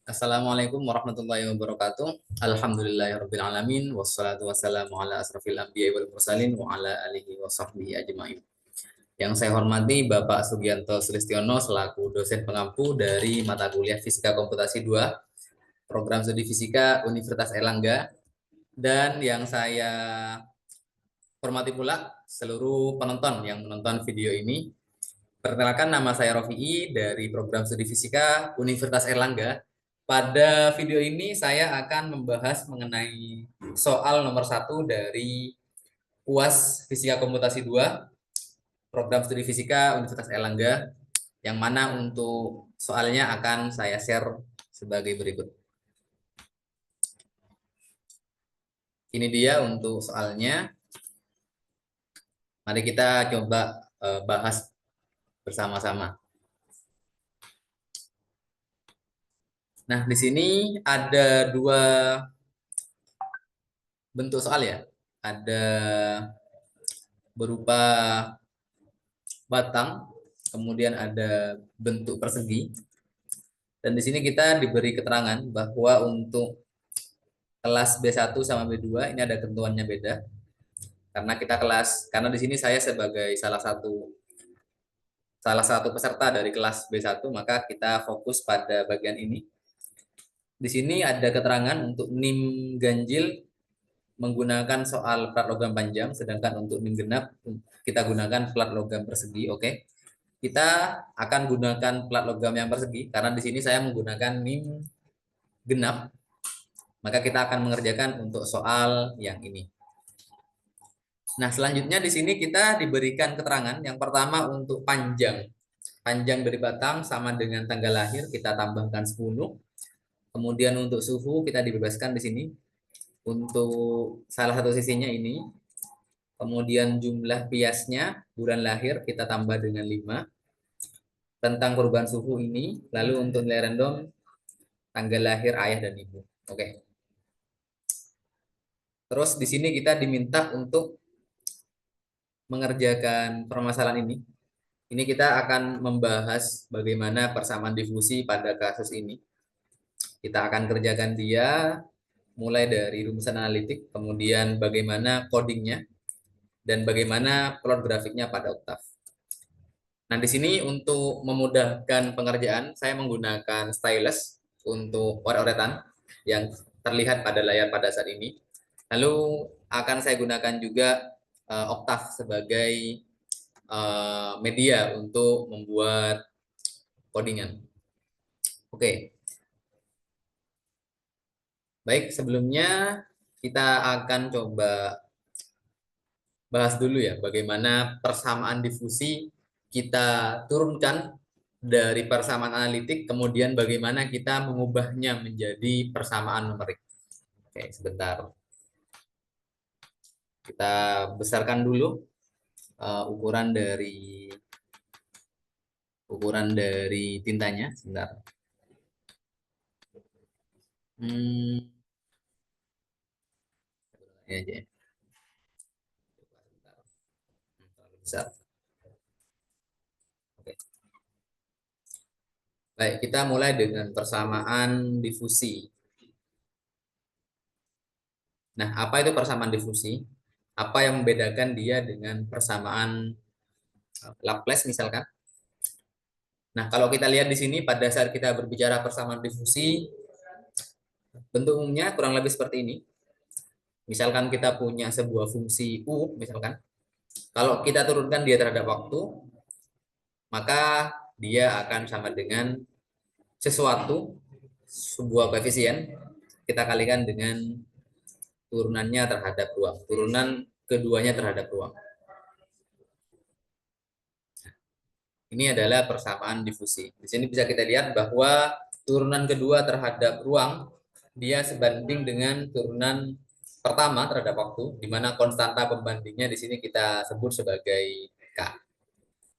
Assalamualaikum warahmatullahi wabarakatuh. Alhamdulillahirabbil alamin wassalatu wassalamu ala asrofil anbiya'i wal mursalin wa ala alihi wa sahbihi ajmain. Yang saya hormati Bapak Sugianto Sulistiono selaku dosen pengampu dari mata kuliah Fisika Komputasi 2, Program Studi Fisika Universitas Erlangga, dan yang saya hormati pula seluruh penonton yang menonton video ini. Perkenalkan, nama saya Rofi'i dari Program Studi Fisika Universitas Erlangga. Pada video ini saya akan membahas mengenai soal nomor 1 dari UAS Fisika Komputasi 2, Program Studi Fisika Universitas Erlangga, yang mana untuk soalnya akan saya share sebagai berikut. Ini dia untuk soalnya. Mari kita coba bahas bersama-sama. Nah, di sini ada dua bentuk soal ya. Ada berupa batang, kemudian ada bentuk persegi. Dan di sini kita diberi keterangan bahwa untuk kelas B1 sama B2 ini ada ketentuannya beda. Karena di sini saya sebagai salah satu peserta dari kelas B1, maka kita fokus pada bagian ini. Di sini ada keterangan untuk NIM ganjil menggunakan soal plat logam panjang, sedangkan untuk NIM genap kita gunakan plat logam persegi. Oke. Kita akan gunakan plat logam yang persegi karena di sini saya menggunakan NIM genap, maka kita akan mengerjakan untuk soal yang ini. Nah, selanjutnya di sini kita diberikan keterangan yang pertama untuk panjang. Panjang dari batang sama dengan tanggal lahir kita tambahkan 10. Kemudian untuk suhu kita dibebaskan di sini. Untuk salah satu sisinya ini. Kemudian jumlah biasnya bulan lahir kita tambah dengan 5. Tentang perubahan suhu ini, lalu untuk nilai random tanggal lahir ayah dan ibu. Oke. Terus di sini kita diminta untuk mengerjakan permasalahan ini. Ini kita akan membahas bagaimana persamaan difusi pada kasus ini. Kita akan kerjakan dia mulai dari rumusan analitik, kemudian bagaimana codingnya, dan bagaimana plot grafiknya pada oktav. Nah, di sini untuk memudahkan pengerjaan, saya menggunakan stylus untuk coret-coretan yang terlihat pada layar pada saat ini. Lalu akan saya gunakan juga oktav sebagai media untuk membuat codingan. Oke. Baik, sebelumnya kita akan coba bahas dulu ya bagaimana persamaan difusi kita turunkan dari persamaan analitik, kemudian bagaimana kita mengubahnya menjadi persamaan numerik. Oke, sebentar. Kita besarkan dulu ukuran dari tintanya. Sebentar. Ini aja ya. Terlalu besar. Oke. Baik, kita mulai dengan persamaan difusi. Nah, apa itu persamaan difusi? Apa yang membedakan dia dengan persamaan Laplace misalkan? Nah, kalau kita lihat di sini pada saat kita berbicara persamaan difusi, bentuk umumnya kurang lebih seperti ini. Misalkan kita punya sebuah fungsi U, misalkan. Kalau kita turunkan dia terhadap waktu, maka dia akan sama dengan sesuatu, sebuah koefisien, kita kalikan dengan turunannya terhadap ruang. Turunan keduanya terhadap ruang. Ini adalah persamaan difusi. Di sini bisa kita lihat bahwa turunan kedua terhadap ruang dia sebanding dengan turunan pertama terhadap waktu, di mana konstanta pembandingnya di sini kita sebut sebagai K.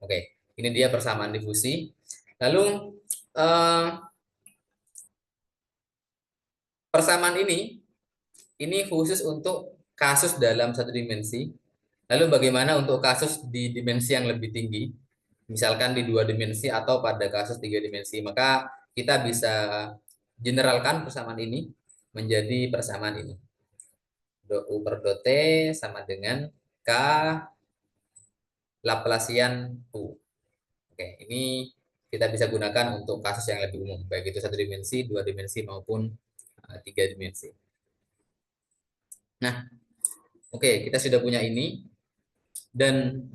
Oke, ini dia persamaan difusi. Lalu persamaan ini khusus untuk kasus dalam satu dimensi. Lalu bagaimana untuk kasus di dimensi yang lebih tinggi? Misalkan di 2 dimensi atau pada kasus 3 dimensi, maka kita bisa generalkan persamaan ini menjadi persamaan ini. Do U per do T sama dengan K Laplasian U. Oke, ini kita bisa gunakan untuk kasus yang lebih umum, baik itu 1 dimensi, 2 dimensi, maupun 3 dimensi. Nah, oke, kita sudah punya ini. Dan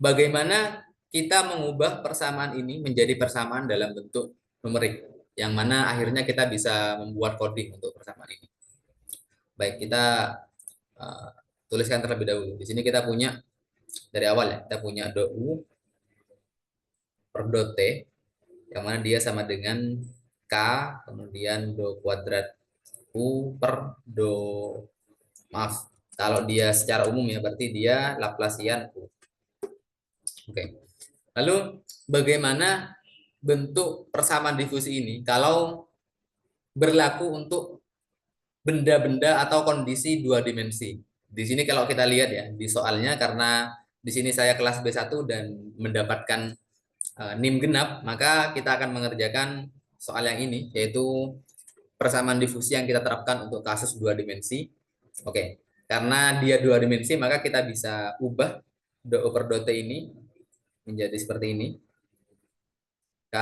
bagaimana kita mengubah persamaan ini menjadi persamaan dalam bentuk numerik, yang mana akhirnya kita bisa membuat coding untuk persamaan ini. Baik, kita uh, tuliskan terlebih dahulu. Di sini kita punya dari awal ya, kita punya do U per do T, yang mana dia sama dengan K, kemudian do kuadrat U per do, maaf, kalau dia secara umum ya, berarti dia Laplasian U. Oke. Lalu bagaimana bentuk persamaan difusi ini kalau berlaku untuk benda-benda atau kondisi 2 dimensi? Di sini kalau kita lihat ya di soalnya, karena di sini saya kelas B1 dan mendapatkan NIM genap, maka kita akan mengerjakan soal yang ini, yaitu persamaan difusi yang kita terapkan untuk kasus 2 dimensi. Oke, karena dia 2 dimensi, maka kita bisa ubah do U per do T ini menjadi seperti ini. K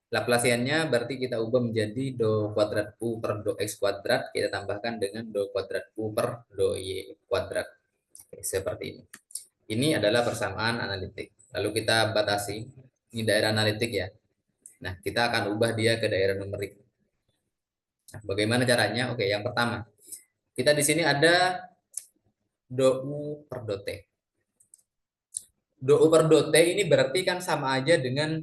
Laplasiannya berarti kita ubah menjadi do kuadrat U per do X kuadrat, kita tambahkan dengan do kuadrat U per do Y kuadrat. Oke, seperti ini. Ini adalah persamaan analitik. Lalu kita batasi, ini daerah analitik ya. Nah, kita akan ubah dia ke daerah numerik. Nah, bagaimana caranya? Oke, yang pertama, kita di sini ada do U per do T. Do U per do T ini berarti kan sama aja dengan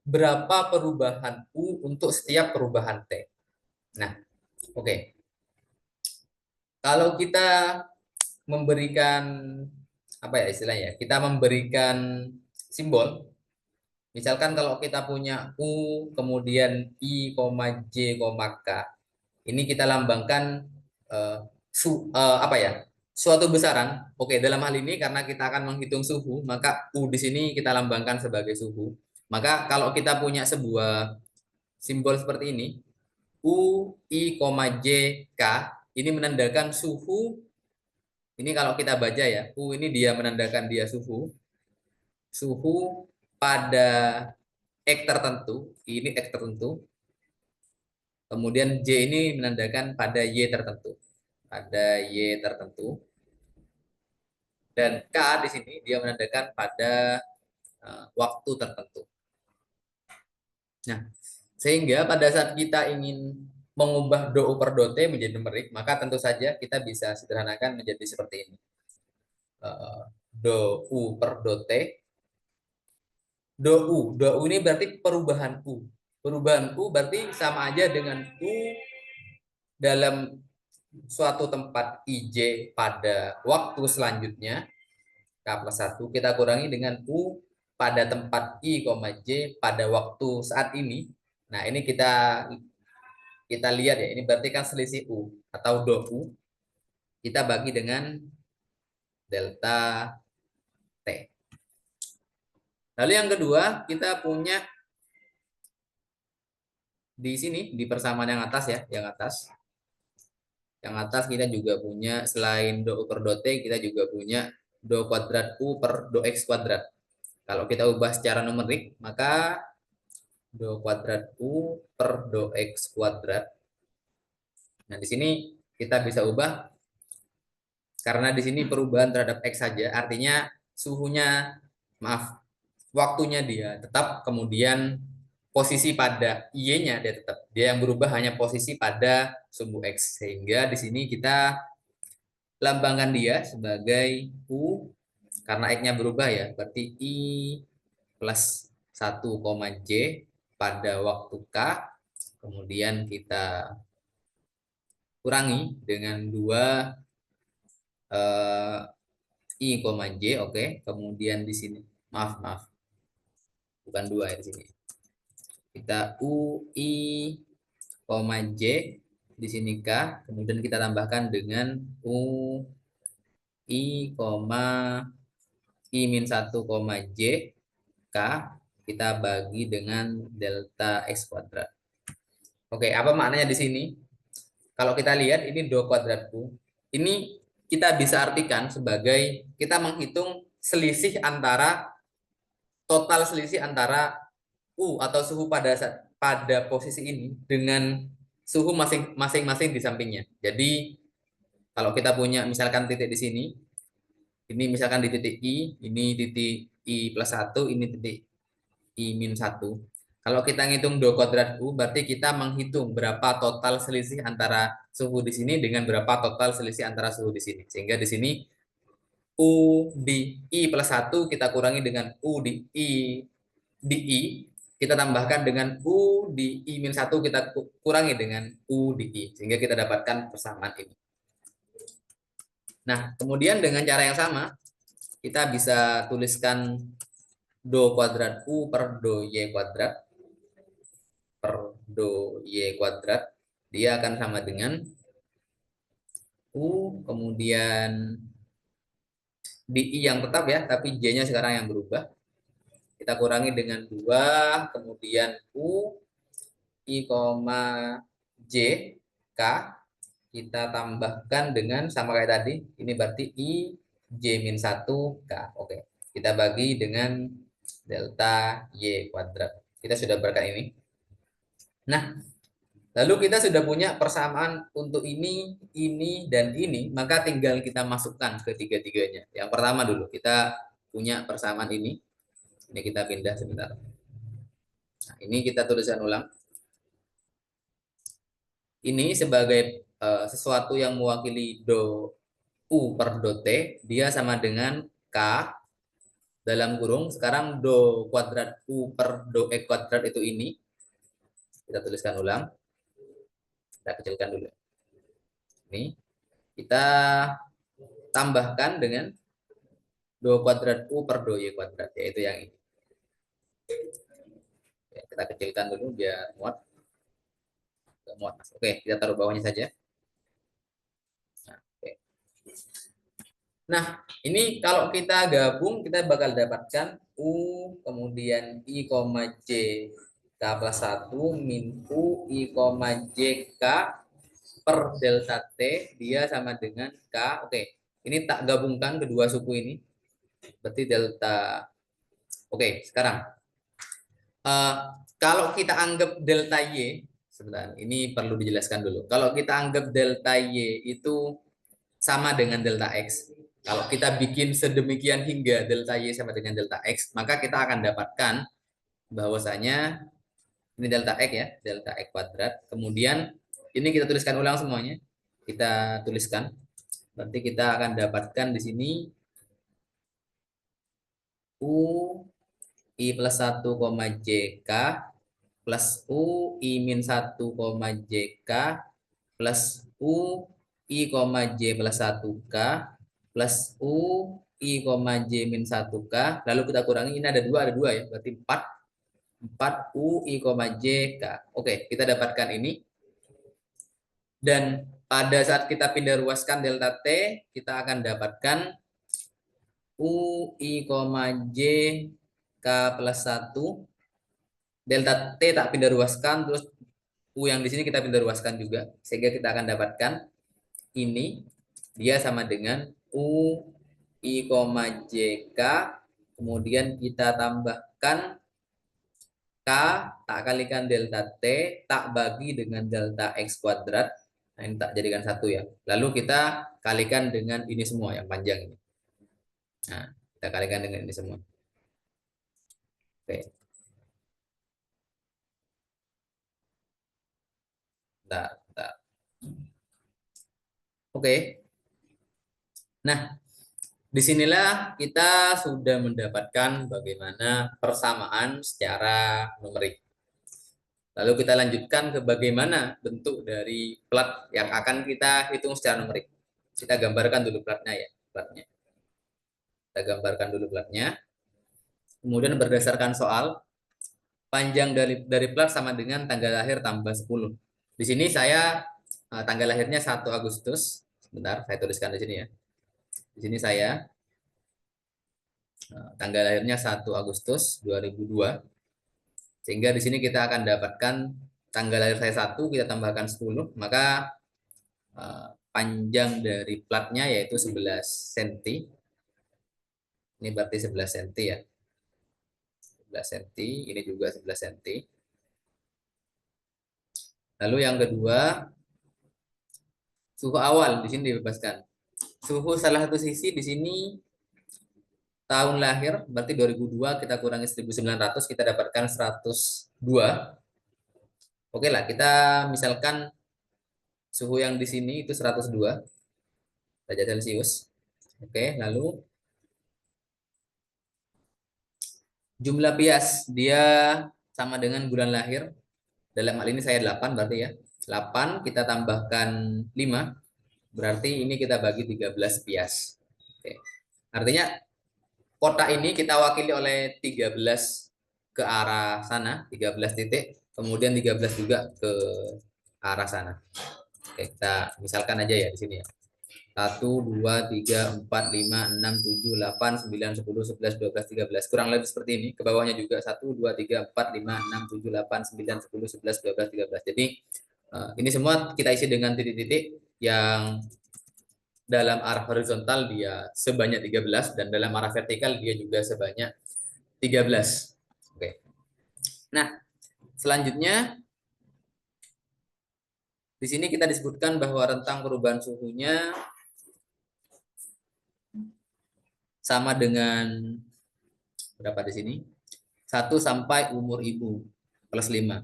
berapa perubahan U untuk setiap perubahan T. Nah, oke. Kalau kita memberikan apa ya istilahnya? Kita memberikan simbol. Misalkan kalau kita punya U, kemudian I, J, K, ini kita lambangkan apa ya? Suatu besaran. Oke, dalam hal ini karena kita akan menghitung suhu, maka U di sini kita lambangkan sebagai suhu. Maka kalau kita punya sebuah simbol seperti ini, U, I, J, K, ini menandakan suhu. Ini kalau kita baca ya, U ini dia menandakan dia suhu pada X tertentu, ini X tertentu. Kemudian J ini menandakan pada Y tertentu, pada Y tertentu. Dan K di sini dia menandakan pada waktu tertentu. Nah, sehingga pada saat kita ingin mengubah do U per do T menjadi numerik, maka tentu saja kita bisa sederhanakan menjadi seperti ini. Do U per do T. Do U ini berarti perubahan U. Perubahan U berarti sama aja dengan U dalam suatu tempat IJ pada waktu selanjutnya, K plus 1, kita kurangi dengan U pada tempat I, J pada waktu saat ini. Nah, ini kita lihat ya, ini berarti kan selisih U atau do U. Kita bagi dengan delta T. Lalu yang kedua, kita punya di sini, di persamaan yang atas ya, yang atas. Yang atas kita juga punya, selain do U per do T, kita juga punya do kuadrat U per do X kuadrat. Kalau kita ubah secara numerik, maka do kuadrat U per do X kuadrat. Nah, di sini kita bisa ubah, karena di sini perubahan terhadap X saja, artinya suhunya, maaf, waktunya dia tetap, kemudian posisi pada Y-nya dia tetap. Dia yang berubah hanya posisi pada sumbu X. Sehingga di sini kita lambangkan dia sebagai U, karena X-nya berubah ya, berarti I plus 1, J pada waktu K, kemudian kita kurangi dengan 2 I, J, oke. Kemudian di sini, maaf, bukan 2 ya di sini. Kita U, I, J, di sini K, kemudian kita tambahkan dengan U, I, I min 1, J, K, kita bagi dengan delta X kuadrat. Oke, apa maknanya di sini? Kalau kita lihat ini do kuadrat U. Ini kita bisa artikan sebagai kita menghitung selisih antara total selisih antara U atau suhu pada posisi ini dengan suhu masing-masing di sampingnya. Jadi kalau kita punya misalkan titik di sini, ini misalkan di titik I, ini titik I plus 1, ini titik I min 1. Kalau kita ngitung do kuadrat U, berarti kita menghitung berapa total selisih antara suhu di sini dengan berapa total selisih antara suhu di sini. Sehingga di sini U di I plus 1 kita kurangi dengan U di I, kita tambahkan dengan U di I min 1 kita kurangi dengan U di I. Sehingga kita dapatkan persamaan ini. Nah, kemudian dengan cara yang sama, kita bisa tuliskan do kuadrat U per do Y kuadrat per do Y kuadrat. Dia akan sama dengan U, kemudian di I yang tetap ya, tapi J-nya sekarang yang berubah. Kita kurangi dengan 2, kemudian U, I, J, K. Kita tambahkan dengan sama kayak tadi. Ini berarti I, J min 1, K. Oke, kita bagi dengan delta Y kuadrat. Kita sudah berkat ini. Nah, lalu kita sudah punya persamaan untuk ini, dan ini, maka tinggal kita masukkan ketiga-tiganya. Yang pertama dulu, kita punya persamaan ini. Ini kita pindah sebentar. Nah, ini kita tuliskan ulang. Ini sebagai sesuatu yang mewakili do U per do T, dia sama dengan K dalam kurung. Sekarang do kuadrat U per do E kuadrat itu ini. Kita tuliskan ulang. Kita kecilkan dulu. Ini. Kita tambahkan dengan do kuadrat U per do Y kuadrat, yaitu yang ini. Ya, kita kecilkan dulu biar muat. Muat. Oke, kita taruh bawahnya saja. Nah, oke. Nah, ini kalau kita gabung, kita bakal dapatkan U, kemudian I, J, K plus 1, min U, I, J, K per delta T, dia sama dengan K. Oke, ini tak gabungkan kedua suku ini. Berarti delta. Oke, sekarang. Kalau kita anggap delta Y, sebentar, ini perlu dijelaskan dulu. Kalau kita anggap delta Y itu sama dengan delta X, kalau kita bikin sedemikian hingga delta Y sama dengan delta X, maka kita akan dapatkan bahwasanya ini delta X ya, delta X kuadrat. Kemudian ini kita tuliskan ulang semuanya. Kita tuliskan. Berarti kita akan dapatkan di sini U I plus 1, JK plus U I min 1, JK plus U I, J plus 1K plus U I, J min 1K. Lalu kita kurangi, ini ada dua ya. Berarti 4 U I, J, K. Oke, kita dapatkan ini. Dan pada saat kita pindah ruaskan delta T, kita akan dapatkan U I, J, K plus 1. Delta T tak pindah ruaskan, terus U yang di sini kita pindah ruaskan juga. Sehingga kita akan dapatkan ini, dia sama dengan U I, J, K. Kemudian kita tambahkan K, tak kalikan delta T, tak bagi dengan delta X kuadrat. Nah, ini tak jadikan satu ya. Lalu kita kalikan dengan ini semua yang panjang ini. Nah, kita kalikan dengan ini semua. Oke. Bentar, bentar. Oke. Nah, disinilah kita sudah mendapatkan bagaimana persamaan secara numerik. Lalu kita lanjutkan ke bagaimana bentuk dari plat yang akan kita hitung secara numerik. Kita gambarkan dulu platnya ya, platnya. Kita gambarkan dulu platnya. Kemudian berdasarkan soal, panjang dari plat sama dengan tanggal lahir tambah 10. Di sini saya tanggal lahirnya 1 Agustus. Sebentar, saya tuliskan di sini ya. Di sini saya tanggal lahirnya 1 Agustus 2002. Sehingga di sini kita akan dapatkan tanggal lahir saya 1, kita tambahkan 10, maka panjang dari platnya yaitu 11 cm. Ini berarti 11 cm ya. 11 cm, ini juga 11 cm. Lalu yang kedua, suhu awal di sini dibebaskan. Suhu salah satu sisi di sini tahun lahir, berarti 2002 kita kurangi 1900, kita dapatkan 102. Oke lah, kita misalkan suhu yang di sini itu 102 derajat Celcius. Oke, lalu jumlah bias dia sama dengan bulan lahir. Dalam hal ini saya 8 berarti ya. 8 kita tambahkan 5, berarti ini kita bagi 13 bias. Oke. Artinya kotak ini kita wakili oleh 13 ke arah sana, 13 titik, kemudian 13 juga ke arah sana. Oke, kita misalkan aja ya di sini ya. 1, 2, 3, 4, 5, 6, 7, 8, 9, 10, 11, 12, 13. Kurang lebih seperti ini. Ke bawahnya juga 1, 2, 3, 4, 5, 6, 7, 8, 9, 10, 11, 12, 13. Jadi ini semua kita isi dengan titik-titik yang dalam arah horizontal dia sebanyak 13 dan dalam arah vertikal dia juga sebanyak 13. Oke. Nah, selanjutnya di sini kita disebutkan bahwa rentang perubahan suhunya sama dengan berapa di sini? 1 sampai umur ibu plus 5.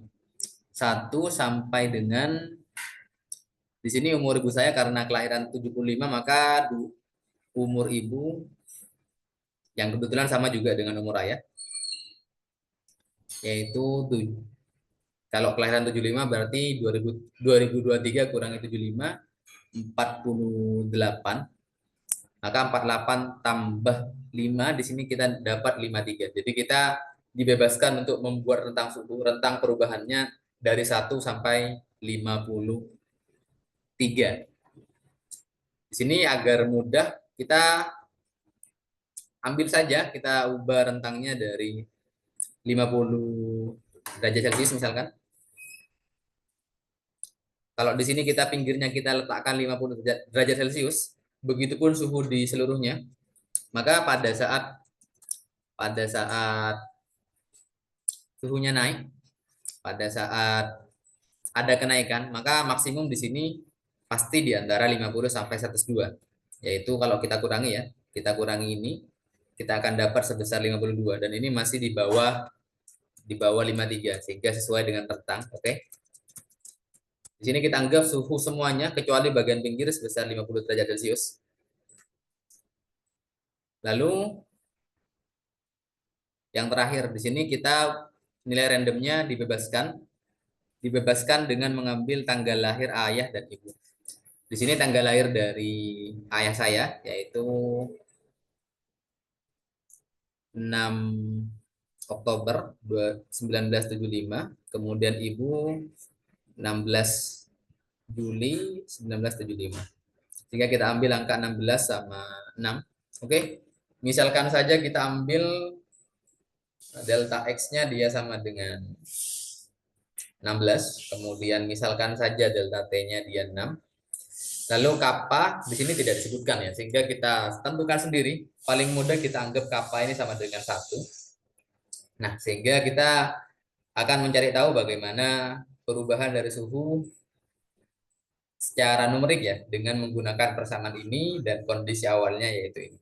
1 sampai dengan di sini umur ibu saya karena kelahiran 75, maka umur ibu yang kebetulan sama juga dengan umur ayah, yaitu kalau kelahiran 75 berarti 2023 kurangi 75, 48. Maka 48 tambah 5 di sini kita dapat 53. Jadi kita dibebaskan untuk membuat rentang suhu, rentang perubahannya dari 1 sampai 53. Di sini agar mudah kita ambil saja, kita ubah rentangnya dari 50 derajat Celcius misalkan. Kalau di sini kita pinggirnya kita letakkan 50 derajat Celcius, begitupun suhu di seluruhnya, maka pada saat suhunya naik, pada saat ada kenaikan, maka maksimum di sini pasti di antara 50 sampai 102. Yaitu kalau kita kurangi ya, kita kurangi ini, kita akan dapat sebesar 52 dan ini masih di bawah 53 sehingga sesuai dengan rentang, oke. Di sini kita anggap suhu semuanya kecuali bagian pinggir sebesar 50 derajat Celcius. Lalu yang terakhir di sini kita nilai randomnya dibebaskan dengan mengambil tanggal lahir ayah dan ibu. Di sini tanggal lahir dari ayah saya yaitu 6 Oktober 1975, kemudian ibu 16 Juli 1975. Sehingga kita ambil angka 16 sama 6. Oke. Misalkan saja kita ambil delta X-nya dia sama dengan 16, kemudian misalkan saja delta T-nya dia 6. Lalu kappa di sini tidak disebutkan ya, sehingga kita tentukan sendiri. Paling mudah kita anggap kappa ini sama dengan 1. Nah, sehingga kita akan mencari tahu bagaimana perubahan dari suhu secara numerik ya, dengan menggunakan persamaan ini dan kondisi awalnya yaitu ini.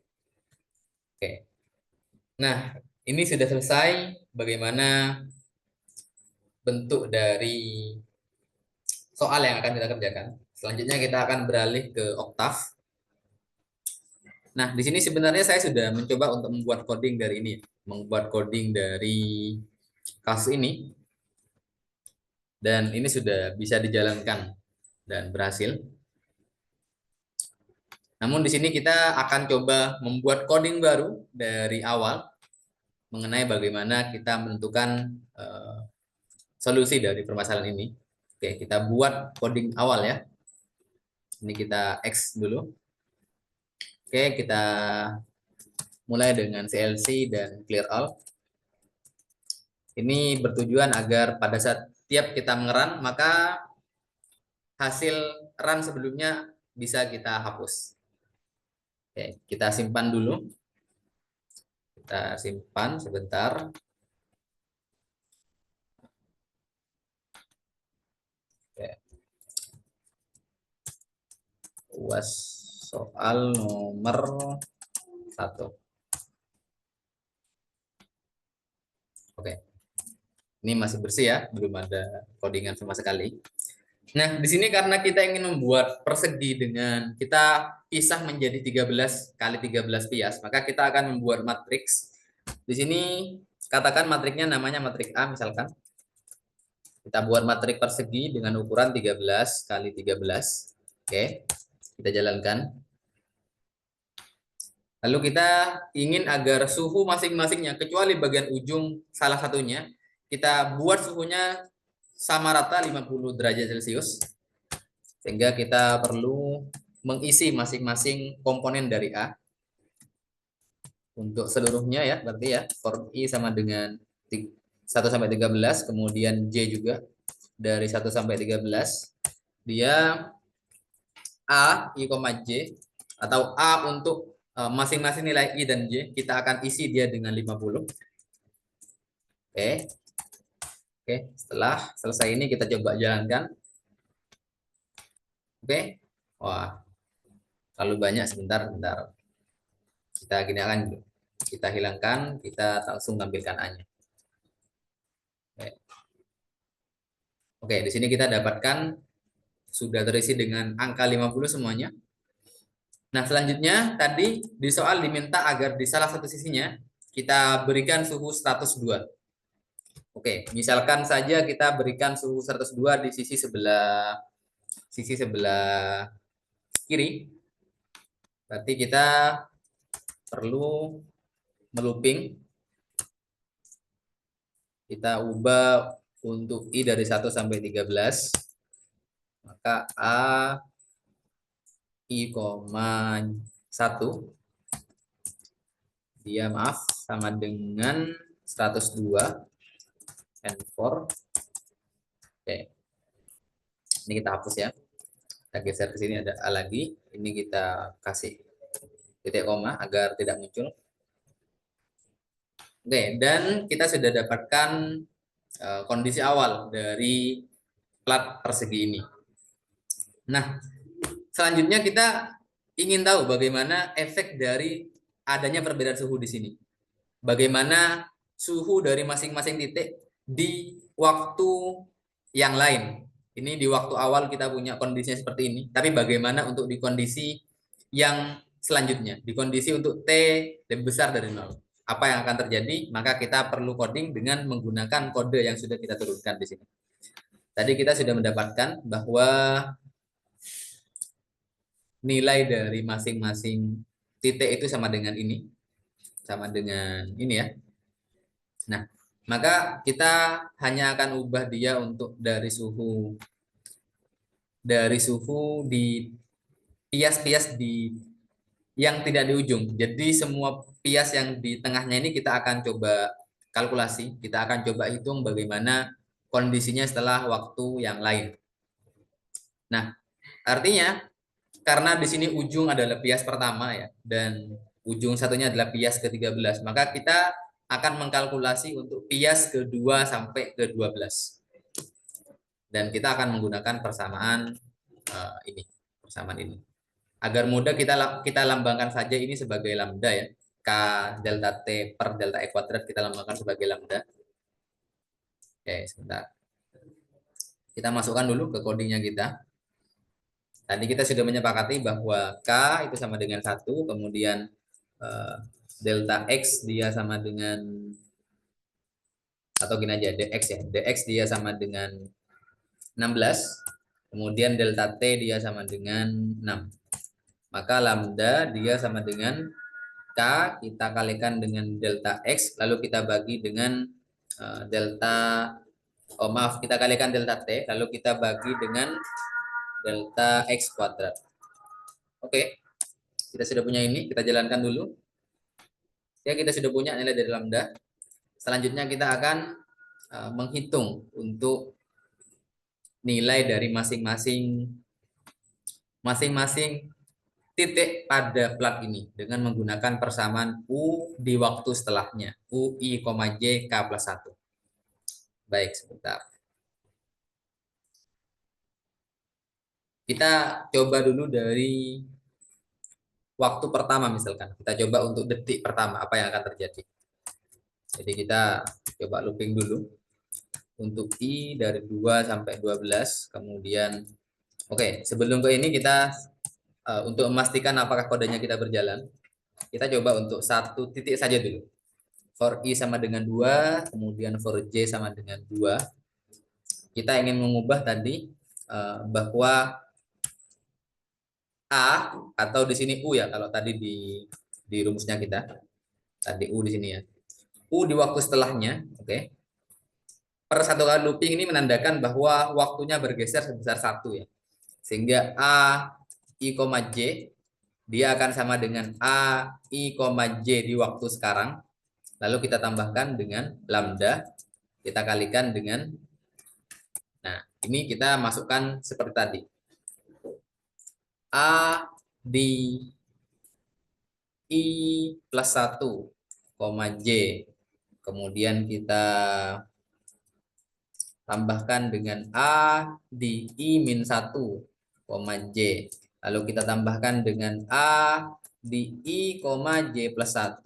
Oke. Nah, ini sudah selesai bagaimana bentuk dari soal yang akan kita kerjakan. Selanjutnya kita akan beralih ke oktav. Nah, di sini sebenarnya saya sudah mencoba untuk membuat coding dari ini, membuat coding dari kasus ini, dan ini sudah bisa dijalankan dan berhasil. Namun di sini kita akan coba membuat coding baru dari awal mengenai bagaimana kita menentukan solusi dari permasalahan ini. Oke, kita buat coding awal ya. Ini kita X dulu. Oke, kita mulai dengan CLC dan clear all. Ini bertujuan agar pada saat setiap kita mengerun, maka hasil run sebelumnya bisa kita hapus. Oke, kita simpan dulu. Kita simpan sebentar. Oke. UAS soal nomor 1. Oke. Ini masih bersih ya, belum ada codingan sama sekali. Nah, di sini karena kita ingin membuat persegi dengan kita pisah menjadi 13 kali 13 pias, maka kita akan membuat matriks. Di sini katakan matriknya namanya matrik A misalkan. Kita buat matrik persegi dengan ukuran 13 kali 13. Oke, kita jalankan. Lalu kita ingin agar suhu masing-masingnya, kecuali bagian ujung salah satunya, kita buat suhunya sama rata 50 derajat Celcius. Sehingga kita perlu mengisi masing-masing komponen dari A. Untuk seluruhnya ya, berarti ya, for I sama dengan 1 sampai 13, kemudian J juga dari 1 sampai 13. Dia A, I, J, atau A untuk masing-masing nilai I dan J, kita akan isi dia dengan 50. Oke. Oke, setelah selesai ini kita coba jalankan. Oke. Wah, terlalu banyak, sebentar. Kita gini akan kita hilangkan, kita langsung tampilkan A-nya. Oke. Oke, di sini kita dapatkan sudah terisi dengan angka 50 semuanya. Nah, selanjutnya tadi di soal diminta agar di salah satu sisinya kita berikan suhu 102. Oke, misalkan saja kita berikan suhu 102 di sisi sebelah kiri. Berarti kita perlu melooping. Kita ubah untuk I dari 1 sampai 13. Maka A I, 1 dia sama dengan 102 and 4. Oke. Ini kita hapus ya. Kita geser ke sini, ada A lagi. Ini kita kasih titik koma agar tidak muncul. Oke, dan kita sudah dapatkan kondisi awal dari plat persegi ini. Nah, selanjutnya kita ingin tahu bagaimana efek dari adanya perbedaan suhu di sini. Bagaimana suhu dari masing-masing titik di waktu yang lain. Ini di waktu awal kita punya kondisinya seperti ini. Tapi bagaimana untuk di kondisi yang selanjutnya? Di kondisi untuk T lebih besar dari 0. Apa yang akan terjadi? Maka kita perlu coding dengan menggunakan kode yang sudah kita turunkan di sini. Tadi kita sudah mendapatkan bahwa nilai dari masing-masing titik itu sama dengan ini. Sama dengan ini ya. Nah, maka kita hanya akan ubah dia untuk dari suhu di pias-pias di yang tidak di ujung. Jadi semua pias yang di tengahnya ini kita akan coba kalkulasi, kita akan coba hitung bagaimana kondisinya setelah waktu yang lain. Nah, artinya karena di sini ujung adalah pias pertama ya, dan ujung satunya adalah pias ke-13, maka kita akan mengkalkulasi untuk pias ke-2 sampai ke-12. Dan kita akan menggunakan persamaan ini. Agar mudah kita lambangkan saja ini sebagai lambda ya. K delta T per delta E kuadrat kita lambangkan sebagai lambda. Oke, sebentar. Kita masukkan dulu ke codingnya kita. Tadi kita sudah menyepakati bahwa K itu sama dengan 1, kemudian delta X dia sama dengan, atau gini aja, dx ya. Dx dia sama dengan 16, kemudian delta T dia sama dengan 6. Maka lambda dia sama dengan K, kita kalikan dengan delta X, lalu kita bagi dengan kita kalikan delta T, lalu kita bagi dengan delta X kuadrat. Oke, kita sudah punya ini, kita jalankan dulu. Ya, kita sudah punya nilai dari lambda. Selanjutnya kita akan menghitung untuk nilai dari masing-masing titik pada plat ini dengan menggunakan persamaan U di waktu setelahnya. UI, J, K plus 1. Baik, sebentar. Kita coba dulu dari waktu pertama misalkan. Kita coba untuk detik pertama, apa yang akan terjadi. Jadi kita coba looping dulu. Untuk I dari 2 sampai 12. Kemudian, oke, sebelum ke ini kita, untuk memastikan apakah kodenya kita berjalan, kita coba untuk satu titik saja dulu. For I sama dengan 2, kemudian for J sama dengan 2. Kita ingin mengubah tadi bahwa A atau di sini U ya, kalau tadi di rumusnya kita. Tadi U di sini ya. U di waktu setelahnya, oke. Per satu kali looping ini menandakan bahwa waktunya bergeser sebesar 1 ya. Sehingga A I, J dia akan sama dengan A I, J di waktu sekarang. Lalu kita tambahkan dengan lambda, kita kalikan dengan, nah ini kita masukkan seperti tadi. A di I plus 1, J. Kemudian kita tambahkan dengan A di I min 1, J. Lalu kita tambahkan dengan A di I, J plus 1.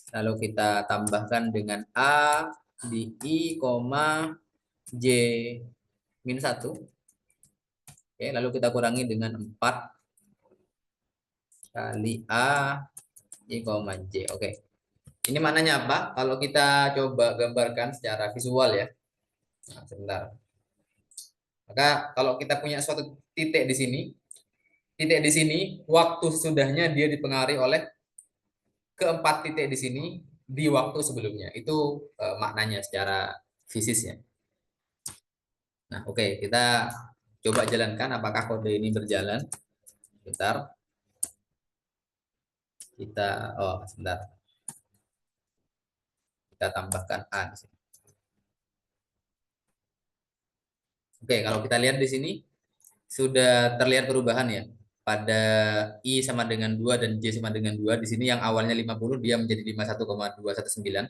Lalu kita tambahkan dengan A di I, J min 1. Oke, lalu kita kurangi dengan 4 kali A I, J. Oke. Ini maknanya apa? Kalau kita coba gambarkan secara visual ya. Nah, sebentar. Maka kalau kita punya suatu titik di sini, waktu sesudahnya dia dipengaruhi oleh keempat titik di sini di waktu sebelumnya. Itu maknanya secara fisisnya. Nah, oke, kita coba jalankan apakah kode ini berjalan. Bentar. Sebentar. Kita tambahkan A di sini. Oke, kalau kita lihat di sini sudah terlihat perubahan ya. Pada I sama dengan 2 dan J sama dengan 2, di sini yang awalnya 50 dia menjadi 51,219.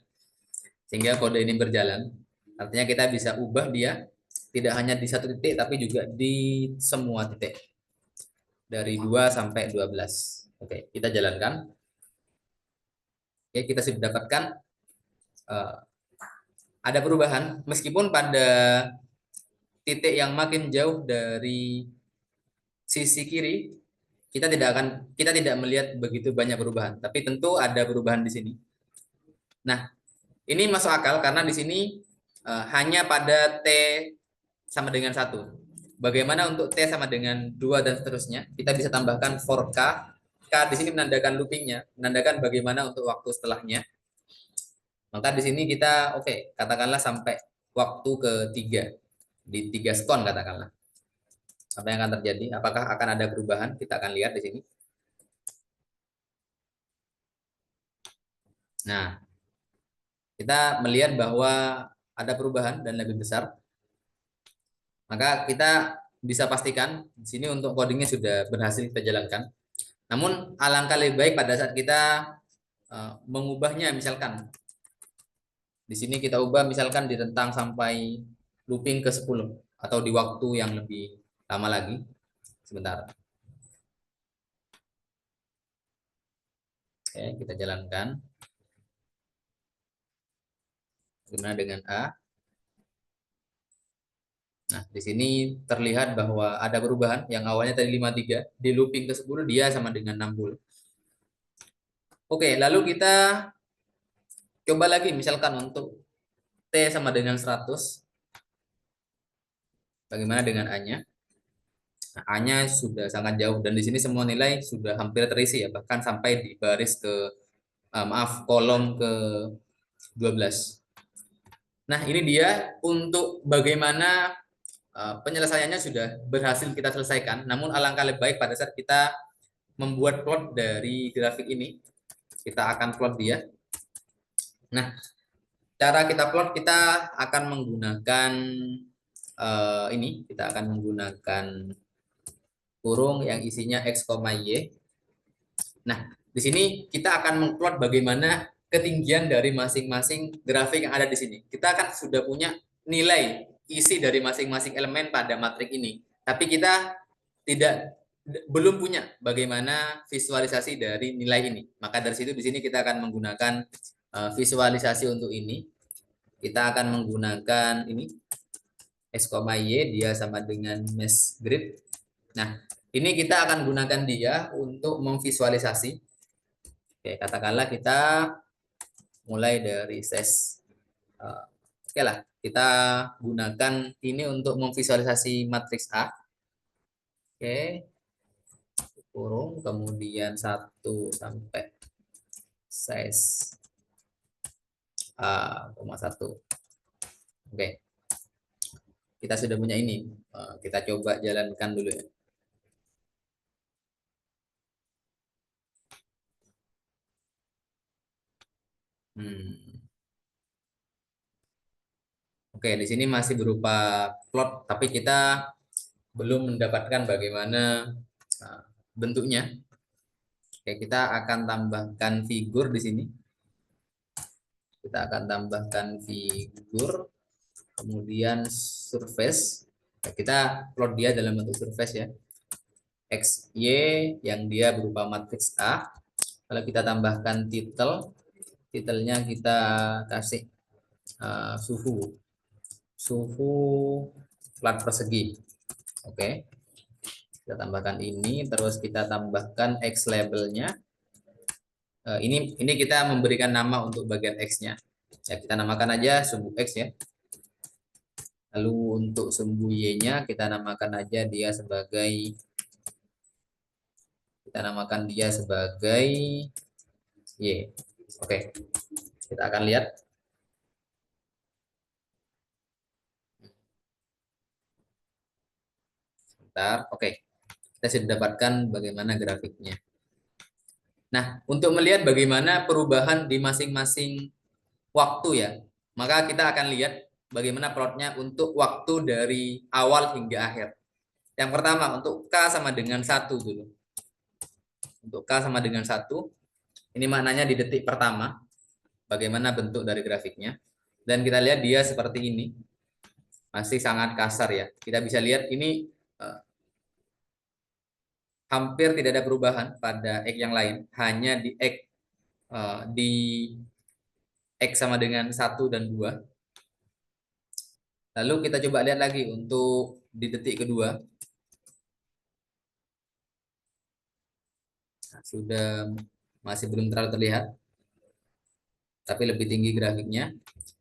Sehingga kode ini berjalan. Artinya kita bisa ubah dia tidak hanya di satu titik tapi juga di semua titik. Dari 2 sampai 12. Oke, kita jalankan. Oke, kita sudah dapatkan ada perubahan meskipun pada titik yang makin jauh dari sisi kiri kita tidak melihat begitu banyak perubahan, tapi tentu ada perubahan di sini. Nah, ini masuk akal karena di sini hanya pada T sama dengan 1. Bagaimana untuk T sama dengan 2 dan seterusnya? Kita bisa tambahkan for K. K di sini menandakan loopingnya, menandakan bagaimana untuk waktu setelahnya. Maka di sini kita katakanlah sampai waktu ketiga di 3 skon katakanlah. Apa yang akan terjadi? Apakah akan ada perubahan? Kita akan lihat di sini. Nah, kita melihat bahwa ada perubahan dan lebih besar. Maka kita bisa pastikan di sini untuk codingnya sudah berhasil kita jalankan. Namun alangkah lebih baik pada saat kita mengubahnya, misalkan di sini kita ubah misalkan di rentang sampai looping ke 10 atau di waktu yang lebih lama lagi. Sebentar. Oke, kita jalankan. Bagaimana dengan A? Nah, di sini terlihat bahwa ada perubahan yang awalnya tadi 53, di looping ke 10 dia sama dengan 60. Oke, lalu kita coba lagi misalkan untuk T sama dengan 100. Bagaimana dengan A-nya? Nah, A-nya sudah sangat jauh dan di sini semua nilai sudah hampir terisi ya, bahkan sampai di baris kolom ke 12. Nah, ini dia untuk bagaimana penyelesaiannya sudah berhasil kita selesaikan. Namun alangkah lebih baik pada saat kita membuat plot dari grafik ini. Kita akan plot dia. Nah, cara kita plot kita akan menggunakan ini kita akan menggunakan kurung yang isinya X, Y. Nah, di sini kita akan mengplot bagaimana ketinggian dari masing-masing grafik yang ada di sini. Kita akan sudah punya nilai isi dari masing-masing elemen pada matriks ini. Tapi kita belum punya bagaimana visualisasi dari nilai ini. Maka dari situ di sini kita akan menggunakan visualisasi untuk ini. Kita akan menggunakan ini X, Y, dia sama dengan mesh grid. Nah, ini kita akan gunakan dia untuk memvisualisasi. Oke, katakanlah kita mulai dari size. Oke lah, kita gunakan ini untuk memvisualisasi matriks A. Oke, kurung, kemudian 1 sampai size A,1. Oke, kita sudah punya ini. Kita coba jalankan dulu ya. Oke, di sini masih berupa plot, tapi kita belum mendapatkan bagaimana bentuknya. Oke, kita akan tambahkan figur di sini. Kita akan tambahkan figur, kemudian surface. Kita plot dia dalam bentuk surface ya. X, Y yang dia berupa matriks A. Kalau kita tambahkan title, titelnya kita kasih suhu plat persegi. Oke, kita tambahkan ini, terus kita tambahkan X labelnya. Ini kita memberikan nama untuk bagian X-nya. Ya, kita namakan aja sumbu X ya. Lalu untuk sumbu Y-nya kita namakan aja dia sebagai Y. Oke. Kita akan lihat. Sebentar. Oke. Kita sudah dapatkan bagaimana grafiknya. Nah, untuk melihat bagaimana perubahan di masing-masing waktu ya, maka kita akan lihat bagaimana plotnya untuk waktu dari awal hingga akhir. Yang pertama, untuk K sama dengan 1 dulu. Untuk K sama dengan 1, ini maknanya di detik pertama, bagaimana bentuk dari grafiknya. Dan kita lihat dia seperti ini, masih sangat kasar ya. Kita bisa lihat ini hampir tidak ada perubahan pada X yang lain, hanya di X sama dengan 1 dan 2. Lalu kita coba lihat lagi untuk di detik kedua. Nah, sudah masih belum terlalu terlihat, tapi lebih tinggi grafiknya.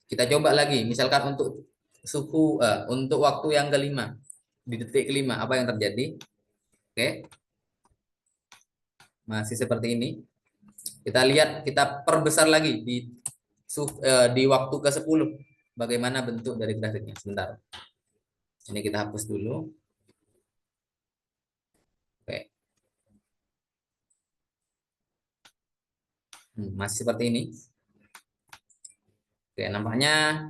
Kita coba lagi, misalkan untuk untuk waktu yang kelima, di detik kelima, apa yang terjadi? Oke, masih seperti ini. Kita lihat, kita perbesar lagi di waktu ke-10, bagaimana bentuk dari grafiknya. Sebentar, ini kita hapus dulu. Oke. Masih seperti ini. Oke, nampaknya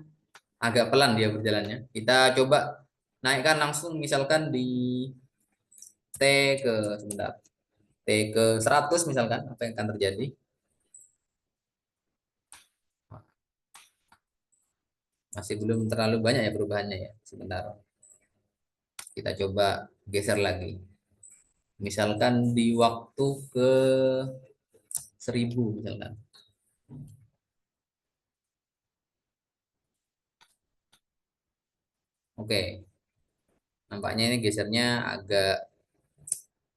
agak pelan dia berjalannya. Kita coba naikkan langsung misalkan di T ke sebentar. T ke 100 misalkan, apa yang akan terjadi? Masih belum terlalu banyak ya perubahannya ya. Sebentar. Kita coba geser lagi. Misalkan di waktu ke 1000 misalkan. Oke. Nampaknya ini gesernya agak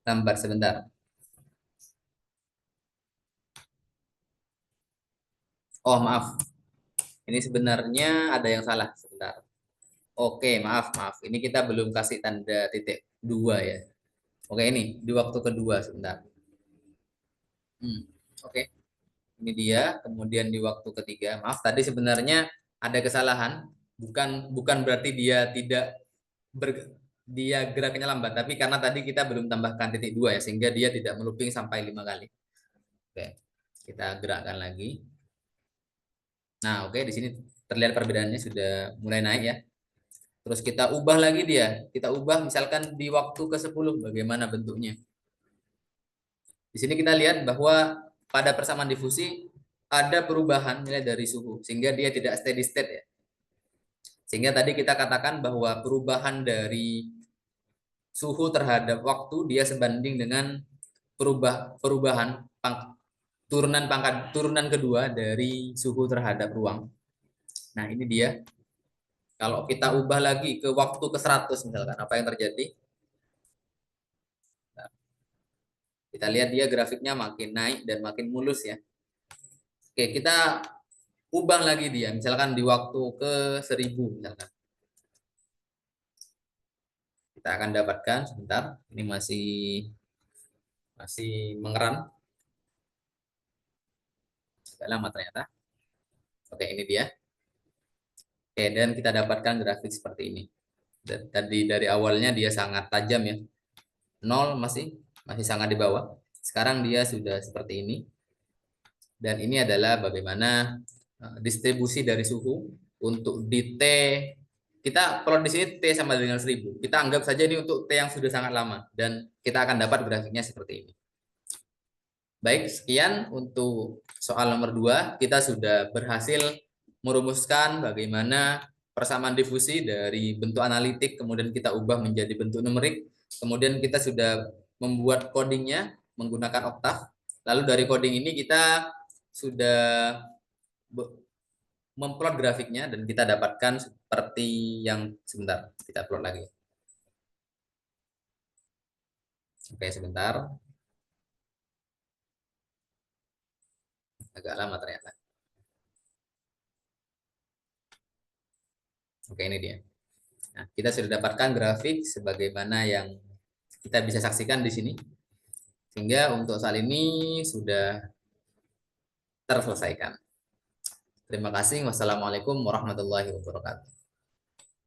lambat sebentar. Oh, maaf. Ini sebenarnya ada yang salah sebentar. Oke, maaf. Ini kita belum kasih tanda titik 2 ya. Oke, ini di waktu kedua sebentar. Oke, ini dia. Kemudian di waktu ketiga, maaf tadi sebenarnya ada kesalahan. Bukan berarti dia tidak ber, dia geraknya lambat, tapi karena tadi kita belum tambahkan titik 2 ya, sehingga dia tidak melooping sampai 5 kali. Oke, kita gerakkan lagi. Nah, oke, di sini terlihat perbedaannya sudah mulai naik ya. Terus kita ubah lagi dia. Kita ubah misalkan di waktu ke-10 bagaimana bentuknya. Di sini kita lihat bahwa pada persamaan difusi ada perubahan nilai dari suhu sehingga dia tidak steady state ya. Sehingga tadi kita katakan bahwa perubahan dari suhu terhadap waktu dia sebanding dengan perubahan turunan kedua dari suhu terhadap ruang. Nah, ini dia. Kalau kita ubah lagi ke waktu ke 100 misalkan, apa yang terjadi? Nah, kita lihat dia grafiknya makin naik dan makin mulus ya. Oke, kita ubah lagi dia, misalkan di waktu ke 1000 misalkan. Kita akan dapatkan sebentar, ini masih mengeram. Agak lama ternyata. Oke, ini dia. Oke, dan kita dapatkan grafik seperti ini. Tadi dari awalnya dia sangat tajam ya. 0 masih sangat di bawah. Sekarang dia sudah seperti ini. Dan ini adalah bagaimana distribusi dari suhu untuk di T. Kita kalau di sini T sama dengan 1000. Kita anggap saja ini untuk T yang sudah sangat lama. Dan kita akan dapat grafiknya seperti ini. Baik, sekian untuk soal nomor 2. Kita sudah berhasil merumuskan bagaimana persamaan difusi dari bentuk analitik, kemudian kita ubah menjadi bentuk numerik. Kemudian kita sudah membuat codingnya menggunakan Octave. Lalu dari coding ini kita sudah memplot grafiknya dan kita dapatkan seperti yang sebentar. Kita plot lagi. Oke, sebentar. Agak lama ternyata. Oke, ini dia. Nah, kita sudah dapatkan grafik sebagaimana yang kita bisa saksikan di sini. Sehingga untuk soal ini sudah terselesaikan. Terima kasih. Wassalamualaikum warahmatullahi wabarakatuh.